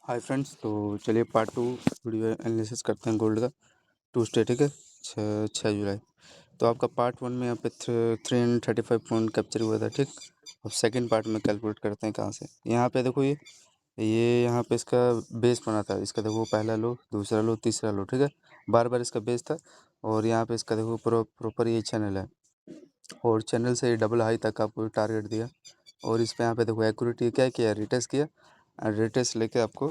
Hi friends, तो चलिए part 2 video analysis करते हैं गोल्ड का। ट्यूसडे, ठीक है, 6 जुलाई। तो आपका पार्ट 1 में यहाँ पे 335 पॉइंट कैप्चर हुआ था, ठीक। अब सेकंड पार्ट में कैलकुलेट करते हैं कहाँ से। यहाँ पे देखो, ये यहाँ पे इसका बेस बना था। इसका देखो पहला लो, दूसरा लो, तीसरा लो, ठीक है। बार बार इसका बेस था। और यहाँ पे इसका देखो प्रॉपर ये चैनल है, और चैनल से डबल हाई तक आपको टारगेट दिया। और इस पे यहाँ पे देखो एक्यूरेटी क्या किया, रिटेस्ट किया। रिटेस्ट लेके आपको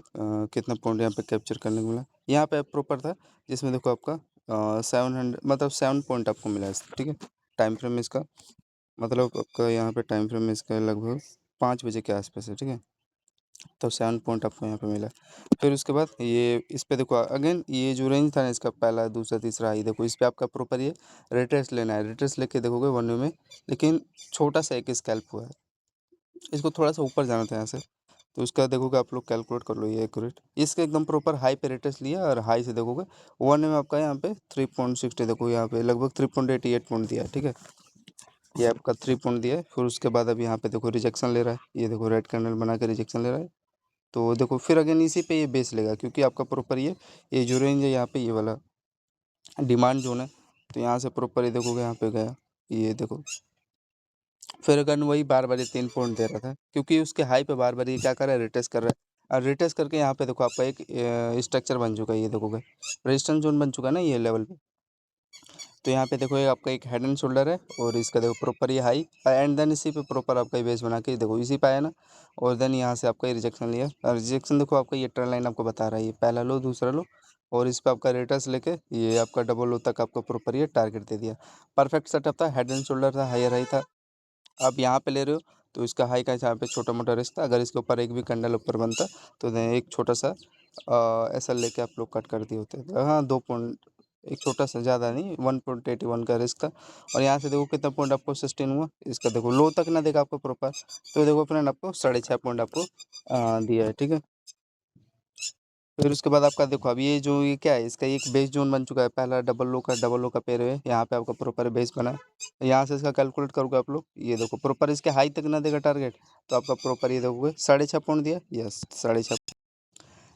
कितना पॉइंट यहाँ पे कैप्चर करने को मिला। यहाँ पे प्रॉपर था, जिसमें देखो आपका 700 मतलब 7 पॉइंट आपको मिला है, ठीक है। टाइम फ्रेम इसका मतलब आपका यहाँ पे टाइम फ्रेम इसका लगभग 5 बजे के आसपास है, ठीक है। तो 7 पॉइंट आपको यहाँ पे मिला। फिर उसके बाद ये इस पे देखो अगेन, ये जो रेंज था ना इसका पहला, दूसरा, तीसरा, ये देखो इस पे आपका प्रॉपर ये रिट्रेस लेना है। रिट्रेस लेके देखोगे 1 वे में, लेकिन छोटा सा एक स्कैल्प हुआ है। इसको थोड़ा सा ऊपर जाना था यहाँ से, तो उसका देखोगे आप लोग कैलकुलेट कर लो ये एक्यूरेट। इसके एकदम प्रॉपर हाई पे रिट्रेस लिया, और हाई से देखोगे 1 वे में आपका यहाँ पे 3.60, देखो यहाँ पे लगभग 3.88 पॉइंट दिया है, ठीक है। ये आपका 3 पॉइंट दिया है। फिर उसके बाद अब यहाँ पे देखो रिजेक्शन ले रहा है, ये देखो रेड कैंडल बना के रिजेक्शन ले रहा है। तो देखो फिर अगेन इसी पे ये बेस लेगा, क्योंकि आपका प्रॉपर ये जो रेंज है यहाँ पे, ये वाला डिमांड जोन है। तो यहाँ से प्रॉपर ये देखोगे यहाँ पे गया, ये देखो। फिर अगेन वही बार बार ये 3 पॉइंट दे रहा था, क्योंकि उसके हाई पे बार बार ये क्या कर रहा है, रिटेस्ट कर रहा है। और रिटेस्ट करके यहाँ पे देखो आपका एक स्ट्रक्चर बन चुका है, ये देखोगे रेजिस्टेंस जोन बन चुका है ना ये लेवल पे। तो यहाँ पे देखो ये आपका एक हेड एंड शोल्डर है, और इसका देखो प्रॉपर ये हाई, एंड देन इसी पे प्रॉपर आपका बेस बना के देखो इसी पे आया ना। और देन यहाँ से आपका ये रिजेक्शन लिया, और रिजेक्शन देखो आपका ये ट्रेंड लाइन आपको बता रहा है, ये पहला लो, दूसरा लो। और इस पे आपका रेटर्स लेके ये आपका डबल लो तक आपको प्रॉपर ये टारगेट दे दिया। परफेक्ट सेटअप था, हेड एंड शोल्डर था, हायर हाई था। आप यहाँ पे ले रहे हो, तो इसका हाई का यहाँ पे छोटा मोटा रिस्क था। अगर इसके ऊपर एक भी कैंडल ऊपर बनता, तो देन एक छोटा सा ऐसा लेके आप लोग कट कर दिए होते। तो हाँ, 2 पॉइंट, एक छोटा सा, ज़्यादा नहीं, 1.81 का रिस्क था। और यहाँ से देखो कितना पॉइंट आपको सस्टेन हुआ, इसका देखो लो तक ना देगा आपको प्रॉपर। तो देखो फ्रेंड, आपको 6.5 पॉइंट आपको दिया है, ठीक है। फिर उसके बाद आपका देखो अब ये जो ये क्या है, इसका एक बेस जोन बन चुका है। पहला डबल लो का पेड़ है, यहाँ पे आपका प्रॉपर बेस बना है। यहाँ से इसका कैलकुलेट करोगे आप लोग, ये देखो प्रॉपर इसके हाई तक ना देगा टारगेट, तो आपका प्रॉपर ये देखोगे 6.5 पॉइंट दिया, यस 6.5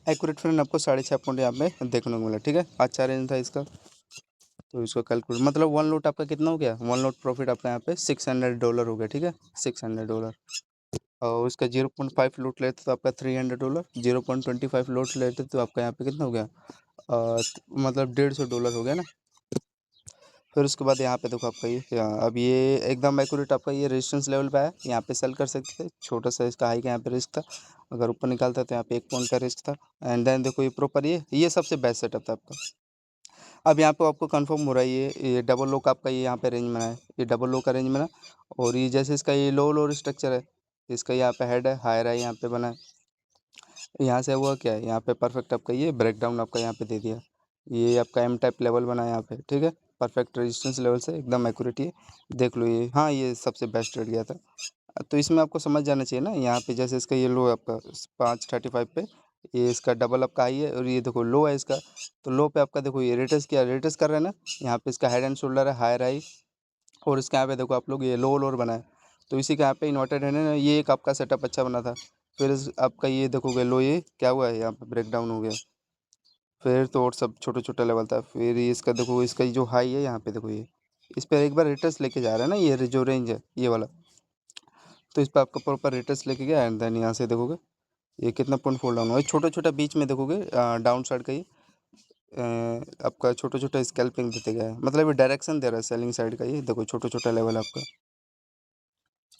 एक्यूरेट फ्रेंड, आपको 6.5 पॉइंट यहाँ पे देखने को मिला, ठीक है। अच्छा रेंज था इसका। तो इसको कैलकुलेट मतलब 1 लोट आपका कितना हो गया, 1 लोट प्रॉफिट आपका यहाँ पे $600 हो गया, ठीक है, $600। और उसका 0.5 लोट लेते तो आपका $300, 0.25 लोट लेते तो आपका यहाँ पे कितना हो गया, मतलब $150 हो गया ना। फिर उसके बाद यहाँ पे देखो आपका ये अब ये एकदम एक्यूरेट आपका ये रेजिस्टेंस लेवल पे आया, यहाँ पे सेल कर सकते थे। छोटा सा इसका हाई का यहाँ पे रिस्क था, अगर ऊपर निकालता तो यहाँ पे 1 पॉइंट का रिस्क था। एंड देन देखो ये प्रॉपर ये सबसे बेस्ट सेटअप था आपका। अब यहाँ पे आपको कंफर्म हो रहा है ये डबल लो का आपका ये यहाँ पे रेंज बना है, ये डबल लो का रेंज बना। और ये जैसे इसका ये लो लो स्ट्रक्चर है, इसका यहाँ पे हेड है, हायर है, यहाँ पे बना है। यहाँ से हुआ क्या है, यहाँ पे परफेक्ट आपका ये ब्रेकडाउन आपका यहाँ पे दे दिया। ये आपका एम टाइप लेवल बना है यहाँ पे, ठीक है। परफेक्ट रेजिस्टेंस लेवल से एकदम एक्यूरेट ये देख लो ये, हाँ ये सबसे बेस्ट रेट गया था। तो इसमें आपको समझ जाना चाहिए ना, यहाँ पे जैसे इसका ये लो है आपका 535 पे, ये इसका डबल आपका हाई है, और ये देखो लो है इसका। तो लो पे आपका देखो ये रेटस किया, रेटस कर रहा है ना। यहाँ पे इसका हेड एंड शोल्डर है, हायर हाई। और इसके यहाँ पे देखो आप लोग ये लो लोअर बना है। तो इसी के यहाँ पे इन्वर्टेड है ना, ये एक आपका सेटअप अच्छा बना था। फिर आपका ये देखोगे लो, ये क्या हुआ है, यहाँ पे ब्रेक डाउन हो गया। फिर तो और सब छोटा छोटा लेवल था। फिर ये इसका देखो, इसका जो हाई है यहाँ पे देखो ये, इस पर एक बार रिटर्स लेके जा रहा है ना, ये जो रेंज है ये वाला। तो इस पर आपका प्रॉपर रिटर्स लेके गया, एंड देन यहाँ से देखोगे ये कितना पॉइंट फोल्ड डाउन हुआ है। छोटा छोटा बीच में देखोगे डाउन साइड का ये आपका छोटा छोटा स्कैल्पिंग देते गया है, मतलब ये डायरेक्शन दे रहा है सेलिंग साइड का। ये देखो छोटा छोटा लेवल आपका,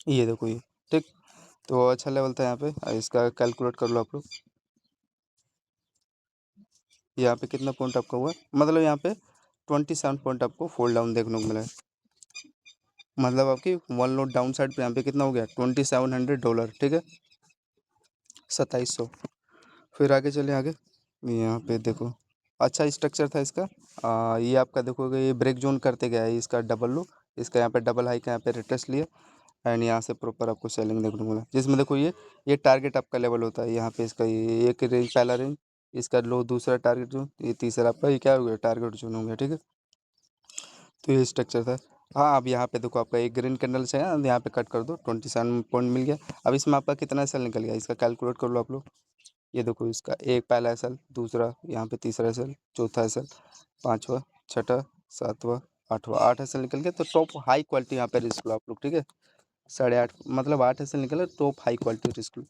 ये देखो ये, ठीक। तो अच्छा लेवल था यहाँ पे, इसका कैलकुलेट कर लो आप लोग। यहाँ पे कितना पॉइंट आपका हुआ, मतलब यहाँ पे 27 पॉइंट आपको फोल्ड डाउन देखने को मिला है। मतलब आपकी 1 लोट डाउन साइड पे यहाँ पे कितना हो गया, $2700, ठीक है, 2700। फिर आगे चले आगे, यहाँ पे देखो अच्छा स्ट्रक्चर था इसका। ये आपका देखोगे ये ब्रेक जोन करते गया है, इसका डबल लो, इसका यहाँ पे डबल हाई का यहाँ पे रिटेस्ट लिया। एंड यहाँ से प्रॉपर आपको सेलिंग देखने को मिला, जिसमें देखो ये टारगेट आपका लेवल होता है। यहाँ पे इसका ये एक रेंज, पहला रेंज, इसका लो, दूसरा टारगेट जोन, ये तीसरा आपका ये क्या हो गया, टारगेट जोन हो गया, ठीक है। तो ये स्ट्रक्चर था। हाँ, अब यहाँ पे देखो आपका एक ग्रीन कैंडल से है, यहाँ पे कट कर दो, 27 पॉइंट मिल गया। अब इसमें आपका कितना सेल निकल गया, इसका कैलकुलेट कर लो आप लोग। ये देखो इसका एक पहला एसल, दूसरा यहाँ पे तीसरा एसल, चौथा एसल, पांचवा, छठा, सातवां, आठवां, 8 एसल निकल गया। तो टॉप हाई क्वालिटी यहाँ पे रिस्क लो आप लोग, ठीक है। 8.5 मतलब 8 एसल निकला, टॉप हाई क्वालिटी रिस्क लो।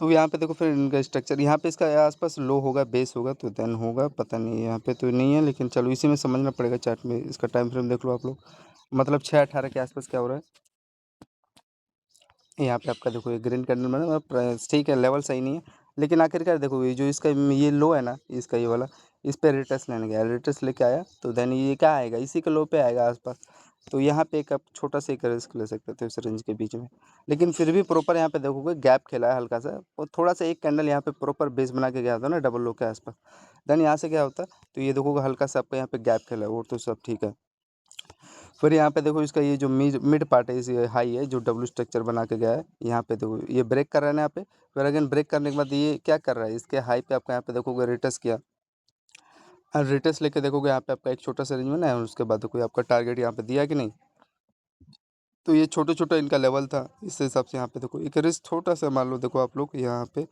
तो यहाँ पे देखो फिर इनका स्ट्रक्चर, यहाँ पे इसका आसपास लो होगा, बेस होगा, तो देन होगा, पता नहीं यहाँ पे तो नहीं है, लेकिन चलो इसी में समझना पड़ेगा चार्ट में। इसका टाइम फ्रेम देख लो आप लोग, मतलब 6:18 के आसपास क्या हो रहा है। यहाँ पे आपका देखो ये ग्रीन कैंडल बना ठीक है, लेवल सही नहीं है, लेकिन आखिरकार देखो ये जो इसका ये लो है ना, इसका ये वाला, इस पे रिटर्स लेने गया, रिटर्स लेके आया, तो देन ये क्या आएगा, इसी के लो पे आएगा आसपास। तो यहाँ पे एक आप छोटा सा एक रिस्क ले सकते थे इस रेंज के बीच में, लेकिन फिर भी प्रॉपर यहाँ पे देखोगे गैप खेला है हल्का सा, और थोड़ा सा एक कैंडल यहाँ पे प्रॉपर बेस बना के गया था ना डबल लो के आसपास। देन यहाँ से क्या होता है, तो ये देखोगे हल्का सा आपका यहाँ पे गैप खेला है, वो तो सब ठीक है। फिर यहाँ पे देखो इसका ये जो मिड मिड पार्ट है, इसे हाई है, जो डब्ल्यू स्ट्रक्चर बना के गया है, यहाँ पे देखो ये ब्रेक कर रहा है ना यहाँ पे। फिर अगेन ब्रेक करने के बाद ये क्या कर रहा है, इसके हाई पे आपका यहाँ पे देखोगे रिटर्स किया, और रिटर्स लेके देखोगे यहाँ पे आपका एक छोटा सा रेंज बना है, और उसके बाद देखो आपका टारगेट यहाँ पे दिया कि नहीं। तो ये छोटा छोटा इनका लेवल था, इस हिसाब से यहाँ पे देखो एक रिस्क छोटा सा मान लो, देखो आप लोग यहाँ पे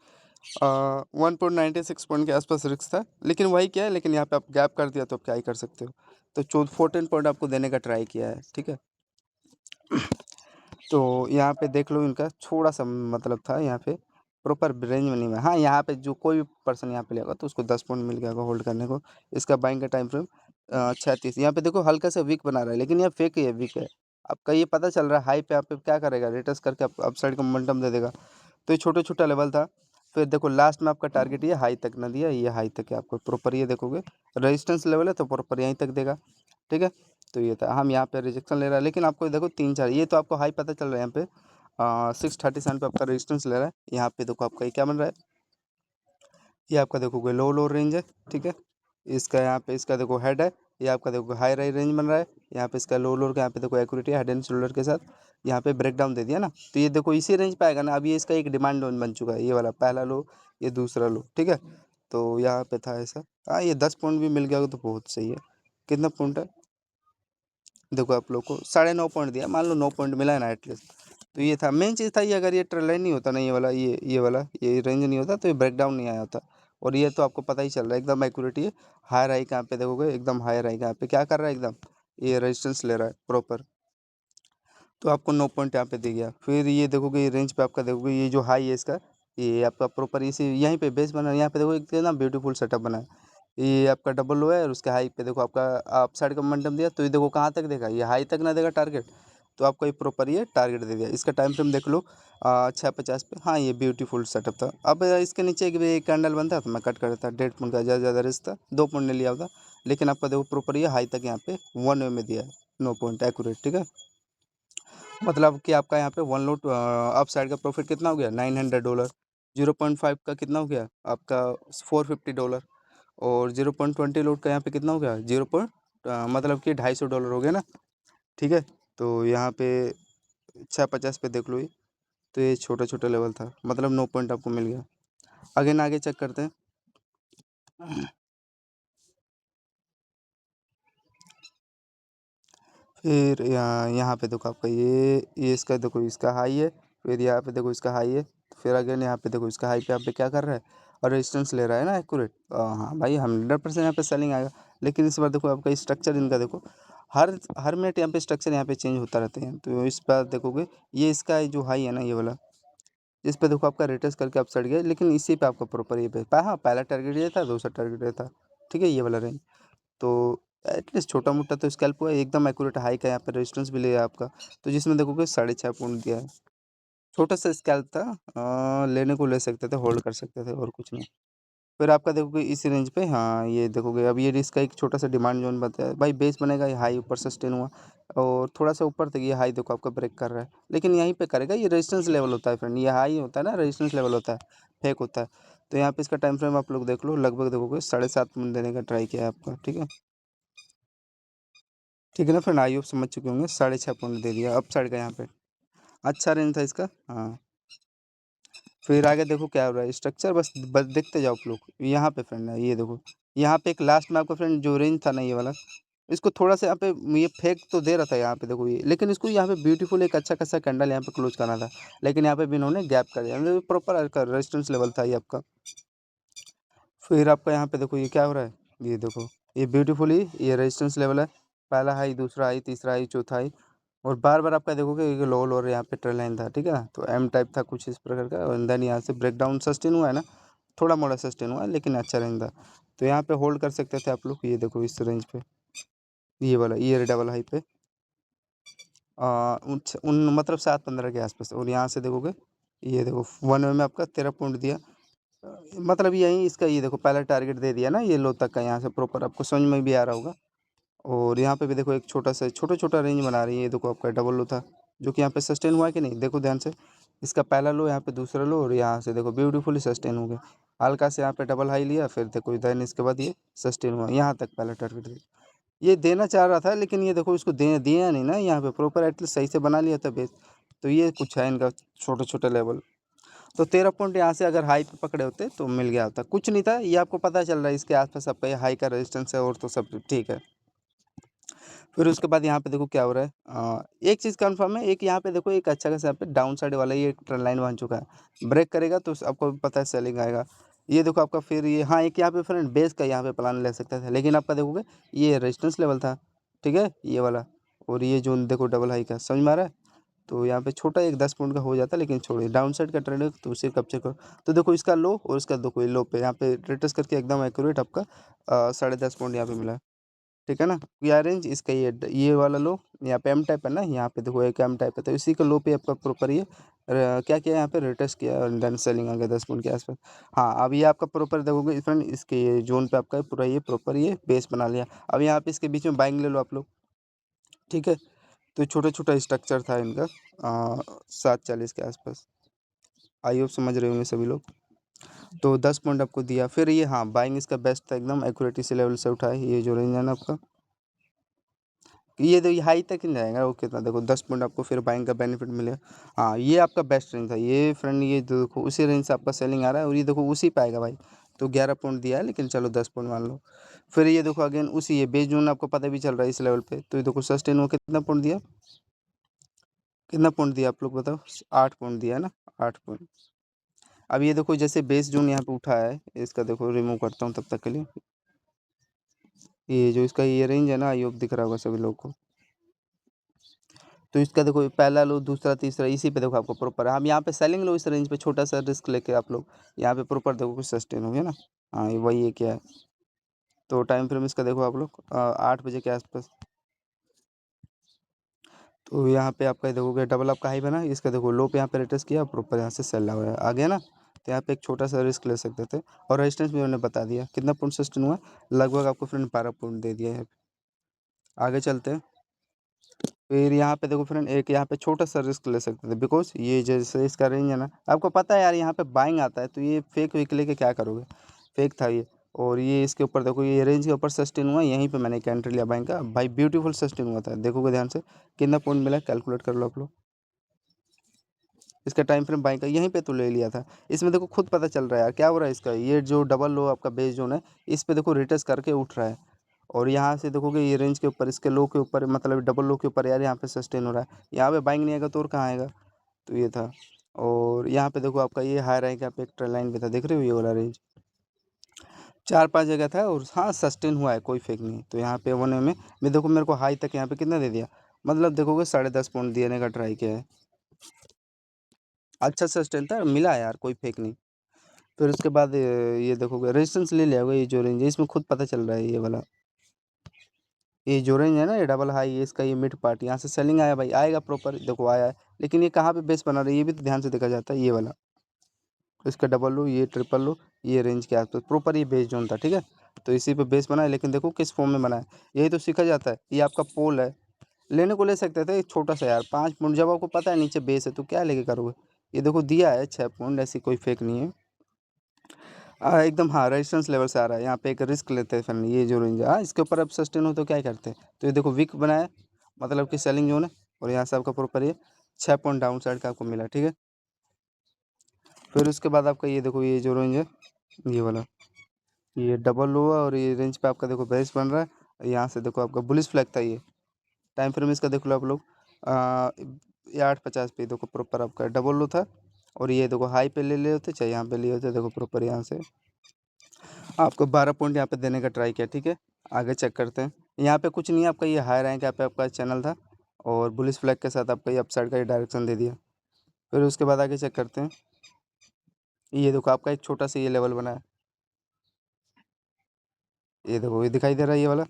1.96 पॉइंट के आसपास रिस्क था, लेकिन वही क्या है, लेकिन यहाँ पे आप गैप कर दिया तो आप क्या ही कर सकते हो। तो 14 पॉइंट आपको देने का ट्राई किया है, ठीक है। तो यहाँ पे देख लो इनका थोड़ा सा मतलब था यहाँ पे प्रॉपर रेंज में नहीं है। हाँ, यहाँ पे जो कोई भी पर्सन यहाँ पे लेगा तो उसको 10 पॉइंट मिल जाएगा होल्ड करने को। इसका बाइंग का टाइम फ्रेम 36। यहाँ पे देखो हल्का सा वीक बना रहा है, लेकिन यह फेक है, वीक है। आपका ये पता चल रहा है हाई पे आप पे क्या करेगा, रिटर्स करके अप साइड का मोमेंटम दे देगा। तो ये छोटा छोटा लेवल था। फिर देखो लास्ट में आपका टारगेट ये हाई तक ना दिया, ये हाई तक है आपको प्रॉपर, ये देखोगे रेजिस्टेंस लेवल है तो प्रॉपर यहीं तक देगा, ठीक है। तो ये था, हम यहाँ पे रिजेक्शन ले रहा है, लेकिन आपको देखो 3-4 ये तो आपको हाई पता चल रहा है यहाँ पे 637 पे आपका रेजिस्टेंस ले रहा है। यहाँ पे देखो आपका ये क्या बन रहा है, ये आपका देखोगे लो लो रेंज है, ठीक है। इसका यहाँ पे इसका देखो हेड है, ये आपका देखो हाई राई रेंज बन रहा है। यहाँ पे इसका लो लो का यहाँ पे देखो एक्यूरेटी हेड एंड शोल्डर के साथ यहाँ पे ब्रेक डाउन दे दिया ना, तो ये देखो इसी रेंज पे आएगा ना। अब ये इसका एक डिमांड जोन बन चुका है, ये वाला पहला लो, ये दूसरा लो, ठीक है। तो यहाँ पे था ऐसा, हाँ ये 10 पॉइंट भी मिल गया तो बहुत सही है। कितना पॉइंट है, देखो आप लोग को 9.5 पॉइंट दिया, मान लो 9 पॉइंट मिला है ना एटलीस्ट। तो ये था मेन चीज़ था, ये अगर ये ट्रेल लाइन नहीं होता ना, ये वाला ये वाला ये रेंज नहीं होता तो ये ब्रेक डाउन नहीं आया होता। और ये तो आपको पता ही चल रहा है एकदम एक्यूरेटी है। हायर हाई कहाँ पे देखोगे, एकदम हायर हाई कहाँ पे क्या कर रहा है, एकदम ये रेजिस्टेंस ले रहा है प्रॉपर। तो आपको 9 पॉइंट यहाँ पे दे गया। फिर ये देखोगे ये रेंज पे आपका देखोगे ये जो हाई है इसका, ये आपका प्रॉपर इसी यहीं पे बेस बना है। यहाँ पे देखो एक ना ब्यूटीफुल सेटअप बना है, ये आपका डबल लो है, और उसके हाई पे देखो आपका आप साइड का मोमेंटम दिया, तो ये देखो कहाँ तक देगा, ये हाई तक ना देगा टारगेट। तो आपको ये प्रॉपर ये टारगेट दे दिया। इसका टाइम फ्रेम देख लो 6:50 पे। हाँ ये ब्यूटीफुल सेटअप था। अब इसके नीचे एक भी कैंडल बनता तो मैं कट कर देता, 1.5 पॉइंट का ज़्यादा रिस्क था, 2 पॉइंट ने लिया होता। लेकिन आपका देखो प्रॉपर ये हाई तक यहाँ पे 1 वे में दिया है, 9 पॉइंट एक्यूरेट, ठीक है। मतलब कि आपका यहाँ पे वन लोट अप साइड का प्रॉफिट कितना हो गया, $900। 0.5 का कितना हो गया आपका, $450। और 0.20 लोट का यहाँ पे कितना हो गया, मतलब कि $250 हो गया ना, ठीक है। तो यहाँ पे 6:50 पे देख लो ये, तो ये छोटा छोटा लेवल था, मतलब 9 पॉइंट आपको मिल गया। अगेन आगे चेक करते हैं। फिर यहाँ पे देखो आपका ये इसका देखो इसका हाई है, फिर यहाँ पे देखो इसका हाई है, फिर अगेन यहाँ पे देखो इसका हाई पे यहाँ पे क्या कर रहा है, और रेजिस्टेंस ले रहा है ना एक्यूरेट। हाँ भाई 100% यहाँ पे सेलिंग आएगा। लेकिन इस बार देखो आपका स्ट्रक्चर इनका देखो, हर हर मिनट यहाँ पे स्ट्रक्चर यहाँ पे चेंज होता रहता है। तो इस बार देखोगे ये इसका जो हाई है ना, ये वाला, इस पे देखो आपका रिटर्स करके आप सड़ गया, लेकिन इसी पे आपका प्रॉपर ये पे हाँ पहला टारगेट ये था, दूसरा टारगेट ये था, ठीक है, ये वाला रेंज। तो एटलीस्ट छोटा मोटा तो स्कैल्प हुआ है, एकदम एक्यूरेट हाई का यहाँ पे रेजिस्टेंस भी लिया आपका। तो जिसमें देखोगे 6.5 पॉइंट दिया है। छोटा सा स्कैल्प था, लेने को ले सकते थे, होल्ड कर सकते थे, और कुछ नहीं। फिर आपका देखोगे इस रेंज पे, हाँ ये देखोगे अब ये इसका एक छोटा सा डिमांड जोन बताया है भाई, बेस बनेगा, ये हाई ऊपर सस्टेन हुआ, और थोड़ा सा ऊपर तक ये हाई देखो आपका ब्रेक कर रहा है, लेकिन यहीं पे करेगा। ये रेजिस्टेंस लेवल होता है फ्रेंड, ये हाई होता है ना, रेजिस्टेंस लेवल होता है, फेक होता है। तो यहाँ पे इसका टाइम फ्रेम आप लोग देख लो, लगभग देखोगे 7.5 मिनट देने का ट्राई किया है आपका, ठीक है। ठीक है ना फ्रेंड, आई होप समझ चुके होंगे, 6.5 पॉइंट दे दिया अप साइड का यहाँ पे, अच्छा रेंज था इसका, हाँ। फिर आगे देखो क्या हो रहा है स्ट्रक्चर, बस देखते जाओ आप लोग। यहाँ पे फ्रेंड है, ये देखो यहाँ पे एक लास्ट में आपका फ्रेंड जो रेंज था ना, ये वाला, इसको थोड़ा सा यहाँ पे ये फेक तो दे रहा था यहाँ पे देखो ये, लेकिन इसको यहाँ पे ब्यूटीफुल एक अच्छा खासा कैंडल यहाँ पे क्लोज करना था, लेकिन यहाँ पे भी इन्होंने गैप कर दिया, मतलब प्रॉपर रेजिस्टेंस लेवल था ये आपका। फिर आपका यहाँ पे देखो ये क्या हो रहा है, ये देखो ये ब्यूटीफुली ये रेजिस्टेंस लेवल है, पहला हाई, दूसरा हाई, तीसरा हाई, चौथा हाई, और बार बार आपका देखोगे ये लो लोअर यहाँ पे ट्रेल लाइन था, ठीक है ना। तो एम टाइप था कुछ इस प्रकार का, और देन यहाँ से ब्रेक डाउन सस्टेन हुआ है ना, थोड़ा मोड़ा सस्टेन हुआ है लेकिन अच्छा रेंज था। तो यहाँ पे होल्ड कर सकते थे आप लोग, ये देखो इस रेंज पे, ये वाला ये डबल हाई पे उन मतलब 7-15 के आसपास, और यहाँ से देखोगे ये देखो 1 में आपका 13 पॉइंट दिया, मतलब यही इसका ये देखो पहला टारगेट दे दिया ना ये लो तक का, यहाँ से प्रॉपर आपको समझ में भी आ रहा होगा। और यहाँ पे भी देखो एक छोटा सा छोटा छोटा रेंज बना रही है, ये देखो आपका डबल लो था जो कि यहाँ पे सस्टेन हुआ है कि नहीं, देखो ध्यान से, इसका पहला लो, यहाँ पे दूसरा लो, और यहाँ से देखो ब्यूटीफुली सस्टेन हो गया, हल्का से यहाँ पे डबल हाई लिया, फिर देखो देन इसके बाद ये सस्टेन हुआ, यहाँ तक पहला टारगेट दिया, ये देना चाह रहा था, लेकिन ये देखो इसको दे दिया नहीं ना, यहाँ पे प्रॉपर एटलीस्ट सही से बना लिया था बेस। तो ये कुछ है इनका छोटे छोटे लेवल। तो 13 पॉइंट यहाँ से अगर हाई पे पकड़े होते तो मिल गया होता, कुछ नहीं था, ये आपको पता चल रहा है इसके आसपास आपका ये हाई का रेजिस्टेंस है, और तो सब ठीक है। फिर उसके बाद यहाँ पे देखो क्या हो रहा है, एक चीज़ कन्फर्म है, एक यहाँ पे देखो एक अच्छा खासा यहाँ पे डाउन साइड वाला ये ट्रेंड लाइन बन चुका है, ब्रेक करेगा तो आपको भी पता है सेलिंग आएगा। ये देखो आपका फिर ये, हाँ एक यहाँ पे फ्रेंड बेस का यहाँ पे प्लान ले सकता था, लेकिन आपका देखोगे ये रेजिस्टेंस लेवल था, ठीक है ये वाला, और ये जोन देखो डबल हाई का, समझ में आ रहा है। तो यहाँ पे छोटा एक 10 पॉइंट का हो जाता, लेकिन छोड़िए डाउन साइड का ट्रेंड है तो उसे कैप्चर करो। तो देखो इसका लो और इसका देखो ये लो पे यहाँ पे रिट्रेस करके एकदम एक्यूरेट आपका 10.5 पॉइंट यहाँ पे मिला है, ठीक है ना। ये रेंज इसका ये वाला लो, यहाँ पे एम टाइप है ना, यहाँ पे देखो एक एम टाइप है, तो इसी का लो पे आपका प्रॉपर ये क्या किया यहाँ पे रिट्रेस किया, और देन सेलिंग आ गया 10 पॉइंट के आसपास। हाँ अब ये आपका प्रॉपर देखोगे फ्रेंड, इसके ये जोन पे आपका पूरा ये प्रॉपर ये बेस बना लिया। अब यहाँ पे इसके बीच में बाइंग ले लो आप लोग, ठीक है। तो छोटा छोटा स्ट्रक्चर था इनका 740 के आसपास, आई होप समझ रहे होंगे सभी लोग। तो 10 पॉइंट आपको दिया, फिर ये हाँ बाइंग इसका बेस्ट था एकदम, एक्यूरेटी से लेवल से उठाए, ये जो रेंज है ना आपका, ये देखिए हाई तक नहीं जाएगा, वो कितना देखो 10 पॉइंट आपको फिर बाइंग का बेनिफिट मिलेगा। हाँ ये आपका बेस्ट रेंज था ये फ्रेंड, ये देखो उसी रेंज से आपका सेलिंग आ रहा है, और ये देखो उसी पे आएगा भाई। तो 11 पॉइंट दिया है, लेकिन चलो 10 पॉइंट मान लो। फिर ये देखो अगेन उसी ये बेस जोन आपको पता भी चल रहा है इस लेवल पे, तो ये देखो सस्टेन हो कितना पॉइंट दिया, कितना पॉइंट दिया आप लोग बताओ, 8 पॉइंट दिया है ना, 8 पॉइंट। अब ये देखो जैसे बेस जोन यहाँ पे उठा है, इसका देखो रिमूव करता हूँ तब तक के लिए, ये जो इसका ये रेंज है ना, आई होप दिख रहा होगा सभी लोग को। तो इसका देखो पहला लो, दूसरा, तीसरा, इसी पे देखो आपको प्रॉपर, हम यहाँ पे सेलिंग लो इस रेंज पे, छोटा सा रिस्क लेके आप लोग यहाँ पे प्रॉपर देखो कुछ सस्टेन हो गया ना। हाँ ये वही है क्या है। तो टाइम फ्रेम इसका देखो आप लोग 8 बजे के आसपास, तो यहाँ पे आपका देखोगे डबल आपका हाई बना, इसका देखो लो पे यहाँ पे रेटस किया, प्रॉपर यहाँ से सेल आ गया ना। तो यहाँ पे एक छोटा सा रिस्क ले सकते थे, और रेजिस्टेंस भी उन्होंने बता दिया कितना पॉइंट सस्टेन हुआ, लगभग आपको फ्रेंड 12 पॉइंट दे दिया है। आगे चलते हैं। फिर यहाँ पे देखो फ्रेंड एक यहाँ पे छोटा सा रिस्क ले सकते थे, बिकॉज ये जैसे इसका रेंज है ना, आपको पता है यार यहाँ पे बाइंग आता है, तो ये फेक वेक लेके क्या करोगे, फेक था ये। और ये इसके ऊपर देखो ये रेंज के ऊपर सस्टेन हुआ, यहीं पे मैंने एक एंट्री लिया बाइंग का भाई, ब्यूटीफुल सस्टेन हुआ था, देखोगे ध्यान से कितना पॉइंट मिला, कैलकुलेट कर लो आप लोग। इसका टाइम फ्रेम बाइंग का यहीं पे तो ले लिया था। इसमें देखो खुद पता चल रहा है यार क्या हो रहा है, इसका ये जो डबल लो आपका बेस जोन है, इस पे देखो रिटर्स करके उठ रहा है, और यहाँ से देखोगे ये रेंज के ऊपर, इसके लो के ऊपर, मतलब डबल लो के ऊपर यार यहाँ पे सस्टेन हो रहा है, यहाँ पे बाइंग नहीं आएगा तो और कहाँ आएगा। तो ये था। और यहाँ पे देखो आपका ये हाई रैंक यहाँ पे एक ट्रेंड लाइन भी था, देख रहे हो ये वाला रेंज 4-5 जगह था, और हाँ सस्टेन हुआ है, कोई फेक नहीं। तो यहाँ पे 1 में मैं देखो मेरे को हाई तक यहाँ पे कितना दे दिया, मतलब देखोगे 10.5 पॉइंट देने का ट्राई किया है, अच्छा सस्टेन था, मिला यार, कोई फेक नहीं। फिर उसके बाद ये देखोगे रेजिस्टेंस ले लिया होगा, ये जो रेंज है इसमें खुद पता चल रहा है, ये वाला ये जो रेंज है ना, ये डबल हाई, ये इसका ये मिड पार्ट, यहाँ से सेलिंग आया भाई, आएगा प्रॉपर देखो आया है, लेकिन ये कहाँ पे बेस बना रहा है ये भी तो ध्यान से देखा जाता है, ये वाला इसका डबल लो, ये ट्रिपल लो, ये रेंज के आसपास प्रॉपर ये बेस जोन था, ठीक है। तो इसी पे बेस बना है, लेकिन देखो किस फॉर्म में बना है, यही तो सीखा जाता है। ये आपका पोल है, लेने को ले सकते थे छोटा सा यार 5 पॉइंट, जब आपको पता है नीचे बेस है तो क्या लेके करोगे। ये देखो दिया है 6 पॉइंट, ऐसी कोई फेक नहीं है। एकदम हाँ रेजिस्टेंस लेवल से आ रहा है, यहाँ पे एक रिस्क लेते हैं फिर, ये जो रेंज है इसके ऊपर अब सस्टेन हो तो क्या ही करते हैं। तो ये देखो वीक बनाया, मतलब कि सेलिंग जोन है, और यहाँ से आपका प्रॉपर ये 6 पॉइंट डाउन साइड का आपको मिला, ठीक है। फिर उसके बाद आपका ये देखो ये जो रेंज है, ये वाला ये डबल लो है, और ये रेंज पे आपका देखो बेस बन रहा है, यहाँ से देखो आपका बुलिश फ्लैग था ये। टाइम फ्रेम इसका देख लो आप लोग, ये 8:50 पे देखो प्रॉपर आपका डबल लो था। और ये देखो हाई पे ले लिए होते, चाहे यहाँ पे लिए होते, देखो प्रॉपर यहाँ से आपको 12 पॉइंट यहाँ पे देने का ट्राई किया। ठीक है, आगे चेक करते हैं। यहाँ पे कुछ नहीं है, आपका ये हाई रैंक यहाँ पे आपका चैनल था, और बुलिश फ्लैग के साथ आपका ये अपसाइड का ये डायरेक्शन दे दिया। फिर उसके बाद आगे चेक करते हैं। ये देखो आपका एक छोटा सा ये लेवल बना है, ये देखो ये दिखाई दे रहा है ये वाला,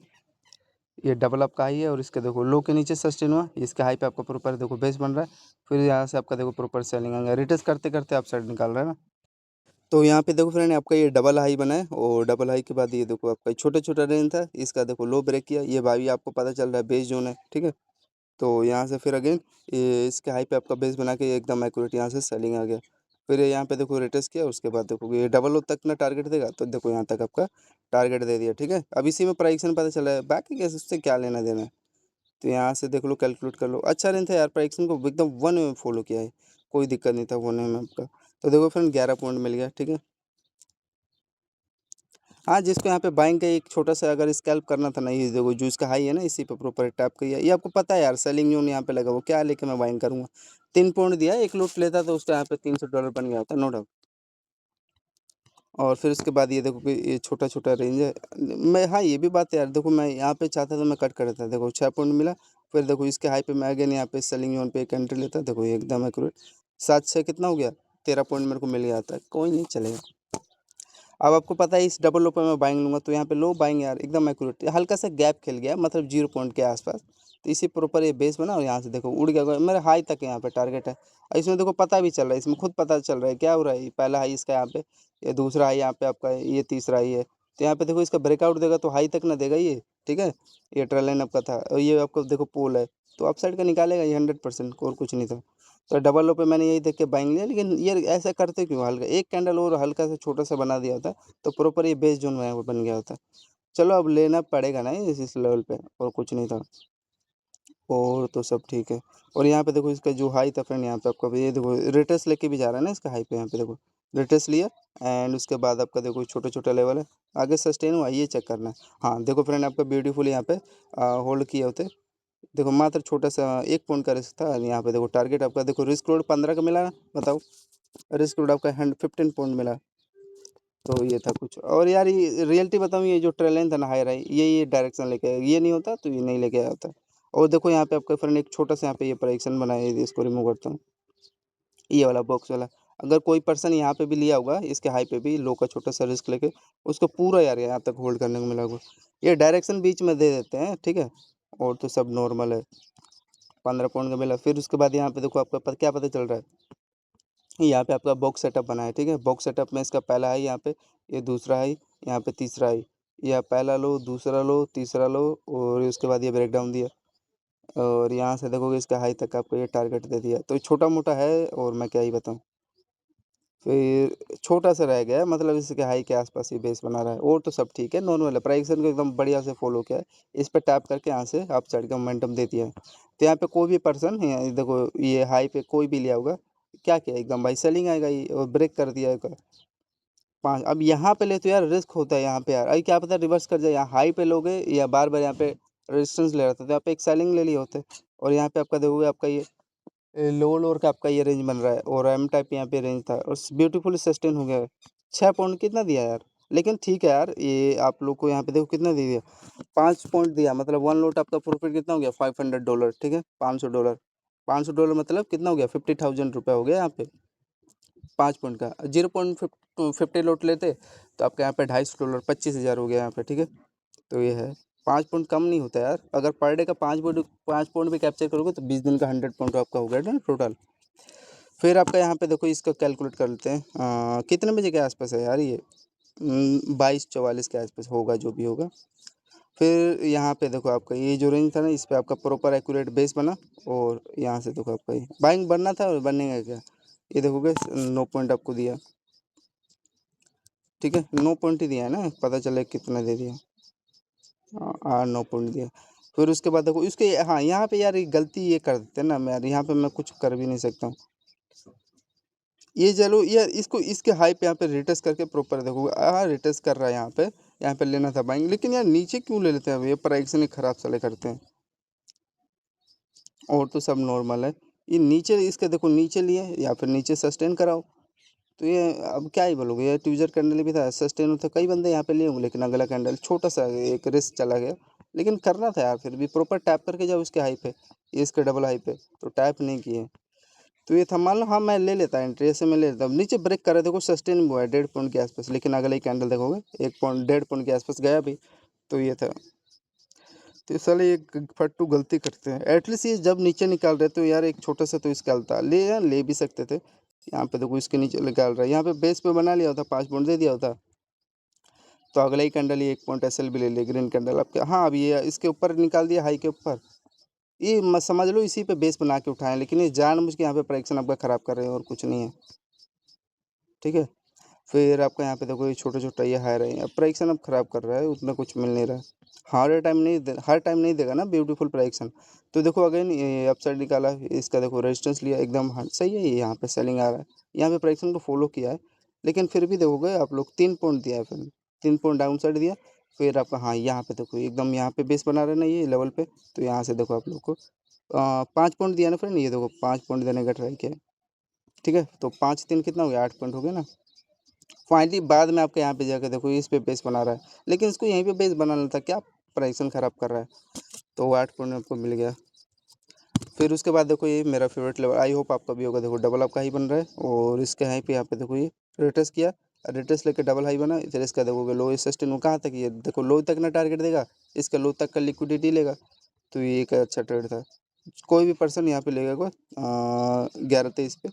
ये डबल आपका हाई है, और इसके देखो लो के नीचे सस्टेन हुआ, इसके हाई पे आपका प्रॉपर देखो बेस बन रहा है। फिर यहाँ से आपका देखो प्रॉपर सेलिंग आएगा, रिटेस्ट करते करते आप साइड निकाल रहा है ना। तो यहाँ पे देखो फ्रेंड आपका ये डबल हाई बना है, और डबल हाई के बाद ये देखो आपका छोटा छोटा रेंज था, इसका देखो लो ब्रेक किया, ये भाई आपको पता चल रहा है बेस जोन है। ठीक है, तो यहाँ से फिर अगेन ये इसके हाई पे आपका बेस बना के एकदम एक्यूरेट यहाँ से सेलिंग आ गया। फिर ये यहाँ पे देखो रिटेस्ट किया, उसके बाद देखो ये डबल लो तक ना टारगेट देगा, तो देखो यहाँ तक आपका टारगेट दे दिया। ठीक है, अब इसी में प्राइक्सन पता चला है, बाकी कैसे उससे क्या लेना देना है। तो यहाँ से देख लो, कैलकुलेट कर लो, अच्छा रेंज था यार, प्राइक्सन को एकदम वन में फॉलो किया है, कोई दिक्कत नहीं था वन में आपका। तो देखो फ्रेंड 11 पॉइंट मिल गया। ठीक है, हाँ जिसको यहाँ पे बाइंग का एक छोटा सा अगर स्कैल्प करना था ना, ये देखो जो इसका हाई है ना, इसी पे प्रॉपर टैप किया, ये आपको पता है यार सेलिंग जोन यहाँ पे लगा, वो क्या लेके मैं बाइंग करूँगा। 3 पॉइंट दिया, एक लूट लेता तो उसका यहाँ पे $300 बन गया होता, नो डाउट। और फिर उसके बाद ये देखो कि ये छोटा छोटा रेंज है। मैं, हाँ ये भी बात है यार, देखो मैं यहाँ पे चाहता तो मैं कट कर देता, देखो 6 पॉइंट मिला। फिर देखो इसके हाई पे मैं अगेन यहाँ पे सेलिंग जोन पे एक एंट्री लेता, देखो ये एकदम एक्यूरेट 7 से कितना हो गया, 13 पॉइंट मेरे को मिल गया था, कोई नहीं चलेगा। अब आपको पता है इस डबल लो पे मैं बाइंग लूंगा, तो यहाँ पे लो बाइंग यार एकदम एक्यूरेट, हल्का सा गैप खेल गया मतलब 0 पॉइंट के आसपास। तो इसी प्रॉपर ये बेस बना, और यहाँ से देखो उड़ गया मेरा हाई तक, यहाँ पे टारगेट है। और इसमें देखो पता भी चल रहा है, इसमें खुद पता चल रहा है क्या हो रहा है, ये पहला हाई इसका यहाँ पे, ये दूसरा हाई यहाँ पे आपका, ये तीसरा हाई है। तो यहाँ पे देखो इसका ब्रेकआउट देगा तो हाई तक ना देगा ये। ठीक है, ये ट्रेल लाइन आपका था, और ये आपको देखो पोल है, तो अपसाइड का निकालेगा ये 100%, और कुछ नहीं था। तो डबल लो पे मैंने यही देख के बाइंग लिया, लेकिन ये ऐसा करते क्यों, हल्का एक कैंडल और हल्का सा छोटा सा बना दिया होता, तो प्रॉपर ये बेस जोन में बन गया होता। चलो अब लेना पड़ेगा ना इस लेवल पे, और कुछ नहीं था, और तो सब ठीक है। और यहाँ पे देखो इसका जो हाई था फ्रेंड, यहाँ पे आपका ये देखो रिटेस्ट लेके भी जा रहा है ना इसका हाई पे, यहाँ पे देखो रिटेस्ट लिया, एंड उसके बाद आपका देखो छोटा छोटा लेवल है, आगे सस्टेन हुआ ये चेक करना है। हाँ देखो फ्रेंड आपका ब्यूटीफुल यहाँ पे होल्ड किए होते, देखो मात्र छोटा सा 1 पॉइंट का रिस्क था, यहाँ पे देखो टारगेट आपका देखो रिस्क रोड 15 का मिला ना, बताओ रिस्क रोड आपका 15 पॉइंट मिला। तो ये था कुछ, और यार ये रियलिटी बताऊँ, ये जो ट्रेल लाइन था ना हाई राई, ये डायरेक्शन लेके आया, ये नहीं होता तो ये नहीं लेके आया होता। और देखो यहाँ पे आपका फ्रेंड एक छोटा सा यहाँ पे ये प्राइक्सन बनाया है, इसको रिमूव करता हूँ, ये वाला बॉक्स वाला। अगर कोई पर्सन यहाँ पे भी लिया होगा इसके हाई पे भी लो का छोटा सा रिस्क लेके, उसको पूरा यार यहाँ तक होल्ड करने को मिला होगा। ये डायरेक्शन बीच में दे देते हैं। ठीक है, और तो सब नॉर्मल है, 15 पॉइंट का मिला। फिर उसके बाद यहाँ पे देखो आपका क्या पता चल रहा है, यहाँ पे आपका बॉक्स सेटअप बना है। ठीक है, बॉक्स सेटअप में इसका पहला है यहाँ पे, ये दूसरा है, यहाँ पे तीसरा है, यह पहला लो, दूसरा लो, तीसरा लो, और उसके बाद ये ब्रेक डाउन दिया, और यहाँ से देखोगे इसका हाई तक आपको ये टारगेट दे दिया। तो छोटा मोटा है, और मैं क्या ही बताऊँ, फिर छोटा सा रह गया है, मतलब इसके हाई के आसपास ये बेस बना रहा है, और तो सब ठीक है, नॉर्मल है, प्राइक्सन को एकदम बढ़िया से फॉलो किया है। इस पर टैप करके यहाँ से आप साइड का मोमेंटम दे दिया है। तो यहाँ पे कोई भी पर्सन देखो ये हाई पे कोई भी लिया होगा, क्या किया एकदम भाई सेलिंग आएगा ये, और ब्रेक कर दिया है 5। अब यहाँ पे ले तो यार रिस्क होता है यहाँ पे यार, अरे क्या पता रिवर्स कर जाए, यहाँ हाई पे लोगे या बार बार यहाँ पे रेजिस्टेंस ले रहा था, तो यहाँ पे एक सेलिंग ले लिए होते। और यहाँ पे आपका देखोगे आपका ये लो लोअर का आपका ये रेंज बन रहा है, और एम टाइप यहाँ पे रेंज था, और ब्यूटीफुल सस्टेन हो गया है। 6 पॉइंट कितना दिया यार, लेकिन ठीक है यार, ये आप लोग को यहाँ पे देखो कितना दे दिया, 5 पॉइंट दिया, मतलब वन लोट आपका प्रॉफिट कितना हो गया, $500। ठीक है, $500, $500 मतलब कितना हो गया, 50,000 रुपये हो गया यहाँ पे, 5 पॉइंट का। 0.50 लोट लेते तो आपके यहाँ पे $250, 25,000 हो गया यहाँ पे। ठीक है, तो ये है, 5 पॉइंट कम नहीं होता यार, अगर पर डे का 5 पॉइंट भी कैप्चर करोगे तो 20 दिन का 100 पॉइंट आपका हो गया ना टोटल। फिर आपका यहाँ पे देखो इसका कैलकुलेट कर लेते हैं, कितने बजे के आसपास है यार ये, 22:44 के आसपास होगा जो भी होगा। फिर यहाँ पे देखो आपका ये जो रेंज था ना, इस पे आपका प्रॉपर एक्यूरेट बेस बना, और यहाँ से देखो आपका ये बाइंग बनना था और बनने का क्या, ये देखोगे 9 पॉइंट आपको दिया। ठीक है, 9 पॉइंट ही दिया है ना, पता चले कितना दे दिया, हाँ 9 पॉइंट दिया। फिर उसके बाद देखो इसके, हाँ यहाँ पे यार ये गलती ये कर देते हैं ना, मैं यार यहाँ पे मैं कुछ कर भी नहीं सकता हूँ। ये चलो यार इसको इसके हाई पे यहाँ पे रिटेस्ट करके प्रॉपर देखो, हाँ रिटेस्ट कर रहा है यहाँ पे, यहाँ पे लेना था बाइंग, लेकिन यार नीचे क्यों ले लेते हैं, ये प्राइस नहीं खराब साले करते हैं। और तो सब नॉर्मल है, ये नीचे इसके देखो नीचे लिए या फिर नीचे सस्टेन कराओ। तो ये अब क्या ही बोलोगे, ये ट्यूजर कैंडल भी था, सस्टेन होता, कई बंदे यहाँ पे लिए होंगे, लेकिन अगला कैंडल छोटा सा एक रिस्क चला गया। लेकिन करना था यार, फिर भी प्रॉपर टैप करके जाओ इसके हाई पे, ये इसके डबल हाई पे, तो टैप नहीं किए। तो ये था, मान लो हाँ मैं ले लेता एंट्री, ऐसे मैं ले लेता। नीचे ब्रेक कर रहे, देखो सस्टेन हुआ है 1.5 पॉइंट के आसपास, लेकिन अगला ही कैंडल देखोगे 1 पॉइंट 1.5 पॉइंट के आसपास गया भी। तो ये था। तो ये साले एक फट्टू गलती करते हैं, एटलीस्ट ये जब नीचे निकाल रहे तो यार एक छोटा सा तो इसका हलता ले यार, ले भी सकते थे। यहाँ पे देखो इसके नीचे निकाल रहा है, यहाँ पे बेस पे बना लिया होता, 5 पॉइंट दे दिया होता, तो अगला ही कैंडल ये 1 पॉइंट एसएल भी ले लिया, ग्रीन कैंडल आपके। हाँ अब ये इसके ऊपर निकाल दिया, हाई के ऊपर, ये समझ लो इसी पे बेस बना के उठाए, लेकिन ये जानबूझ के यहाँ पे प्राइक्शन आपका ख़राब कर रहे हैं और कुछ नहीं है। ठीक है, फिर आपका यहाँ पे देखो ये छोटा छोटा ये हाई रहे हैं, अब प्राइक्शन अब ख़राब कर रहा है, उतना कुछ मिल नहीं रहा है। हर टाइम नहीं देगा ना ब्यूटीफुल प्राइक्शन। तो देखो अगेन ये अपसाइड निकाला, इसका देखो रेजिस्टेंस लिया एकदम, हाँ सही है, ये यहाँ पे सेलिंग आ रहा है, यहाँ पे प्राइक्शन को फॉलो किया है। लेकिन फिर भी देखोगे आप लोग 3 पॉइंट दिया है, फिर 3 पॉइंट डाउन साइड दिया। फिर आपका हाँ यहाँ पे देखो एकदम यहाँ पे बेस बना रहे ना ये लेवल पे, तो यहाँ से देखो आप लोग को 5 पॉइंट दिया ना फ्रेंड, ये देखो 5 पॉइंट देने का ट्राई किया। ठीक है, तो 5 3 कितना हो गया, 8 पॉइंट हो गया ना। फाइनली बाद में आपके यहाँ पे जाकर देखो इस पे बेस बना रहा है, लेकिन इसको यहीं पे बेस बनाना था, क्या प्राइसन ख़राब कर रहा है। तो वो 8 पॉइंट आपको मिल गया। फिर उसके बाद देखो ये मेरा फेवरेट लेवल, आई होप आपका भी होगा, देखो डबल आपका हाई बन रहा है, और इसके हाई पे यहाँ पे देखो ये रिट्रेस किया, रिट्रेस लेके डबल हाई बना, फिर इसका देखोगे लो सस्टेन कहाँ तक, ये देखो लो तक ना टारगेट देगा, इसका लो तक का लिक्विडिटी लेगा। तो ये एक अच्छा ट्रेड था, कोई भी पर्सन यहाँ पे लेगा को 11-23 पे।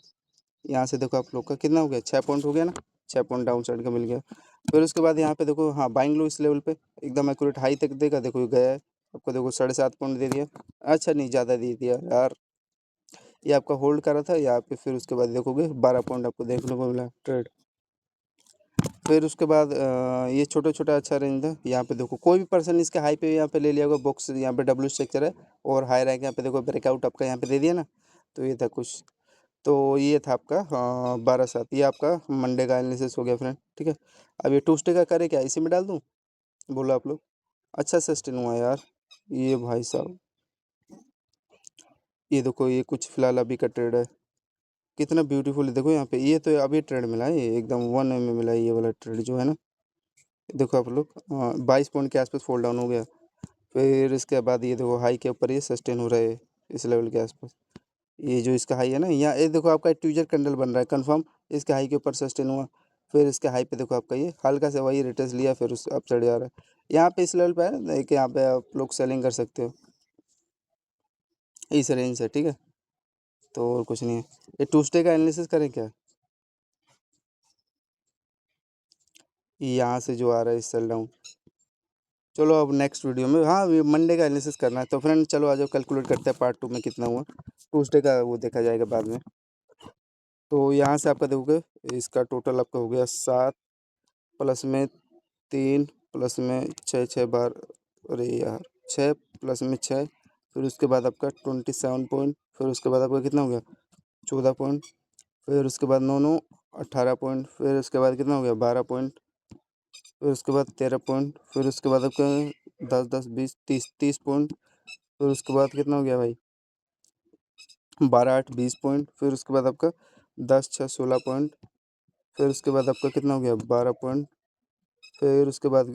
यहाँ से देखो आप लोग का कितना हो गया, 6 पॉइंट हो गया ना, 6 पॉइंट डाउन साइड का मिल गया। फिर उसके बाद यहाँ पे देखो हाँ बाइंग लो इस लेवल पे, एकदम एक्यूरेट हाई तक देगा, देखो ये गया है आपको, देखो 7.5 पॉइंट दे दिया। अच्छा नहीं ज़्यादा दे दिया यार, ये आपका होल्ड करा था यहाँ पे, फिर उसके बाद देखोगे 12 पॉइंट आपको देखने को मिला ट्रेड। फिर उसके बाद ये छोटा छोटा अच्छा रेंज था, यहाँ पे देखो कोई भी पर्सन इसके हाई पे यहाँ पे ले लिया होगा बॉक्स, यहाँ पे डब्ल्यू स्ट्रक्चर है और हाई रैंक, यहाँ पे देखो ब्रेकआउट आपका यहाँ पे दे दिया ना। तो ये था कुछ, तो ये था आपका 12/7, ये आपका मंडे का एनालिसिस हो गया फ्रेंड। ठीक है, अब ये ट्यूसडे का करे क्या, इसी में डाल दूँ, बोलो आप लोग। अच्छा सस्टेन हुआ यार ये भाई साहब, ये देखो ये कुछ फिलहाल अभी का ट्रेड है, कितना ब्यूटीफुल देखो यहाँ पे, ये तो अभी ट्रेड मिला है, ये एकदम 1 में मिला है, ये वाला ट्रेड जो है ना, देखो आप लोग 22 पॉइंट के आसपास फॉल डाउन हो गया। फिर इसके बाद ये देखो हाई के ऊपर ये सस्टेन हो रहा है इस लेवल के आसपास, ये जो इसका हाई है ना, यहाँ ये देखो आपका ट्यूजर कैंडल बन रहा है कंफर्म, इसके हाई के ऊपर सस्टेन हुआ। फिर इसके हाई पे देखो आपका ये हल्का सा वही रिट्रेस लिया, फिर उस अप साइड जा रहा है, यहाँ पे इस लेवल पे है ना, कि यहाँ पे आप लोग सेलिंग कर सकते हो इस रेंज से। ठीक है, तो और कुछ नहीं है, ये ट्यूसडे का एनालिसिस करें क्या, यहाँ से जो आ रहा है इस सेल डाउन। चलो अब नेक्स्ट वीडियो में, हाँ ये मंडे का एनालिसिस करना है, तो फ्रेंड चलो आ जाओ कैलकुलेट करते हैं पार्ट 2 में कितना हुआ, ट्यूसडे का वो देखा जाएगा बाद में। तो यहाँ से आपका देखोगे इसका टोटल आपका हो गया 7 प्लस में 3 प्लस में 6 6 बार, अरे यार 6 प्लस में 6, फिर उसके बाद आपका 27 पॉइंट, फिर उसके बाद आपका कितना हो गया 14 पॉइंट, फिर उसके बाद 9 9 18 पॉइंट, फिर उसके बाद कितना हो गया 12 पॉइंट, फिर उसके बाद 13 पॉइंट, फिर उसके बाद आपका 10 10 20 30 30 पॉइंट, फिर उसके बाद कितना हो गया भाई 12 8 20 पॉइंट, फिर उसके बाद आपका 10 6 16 पॉइंट, फिर उसके बाद आपका कितना हो गया 12 पॉइंट, फिर उसके बाद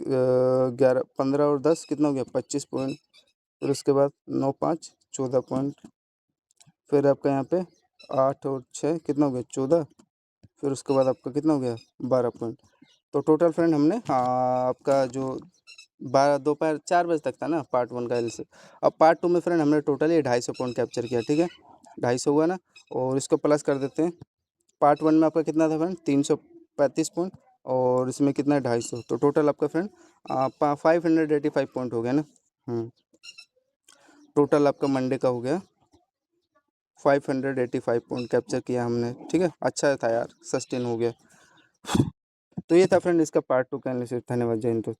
11 15 और 10 कितना हो गया 25 पॉइंट, फिर उसके बाद 9 5 14 पॉइंट, फिर आपका यहाँ पे 8 और 6 कितना हो गया 14, फिर उसके बाद आपका कितना हो गया 12 पॉइंट। तो टोटल फ्रेंड हमने आपका जो 12 दोपहर 4 बजे तक था ना पार्ट 1 का एल से, अब पार्ट 2 में फ्रेंड हमने टोटल ये 250 पॉइंट कैप्चर किया। ठीक है, 250 हुआ ना, और इसको प्लस कर देते हैं, पार्ट 1 में आपका कितना था फ्रेंड 335 पॉइंट, और इसमें कितना है 250, तो टोटल आपका फ्रेंड 585 पॉइंट हो गया ना। टोटल आपका मंडे का हो गया 585 पॉइंट कैप्चर किया हमने। ठीक है, अच्छा था यार, सस्टेन हो गया। तो ये था फ्रेंड इसका पार्ट 2 का एनालिसिस, धन्यवाद, जय हिंद दोस्तों।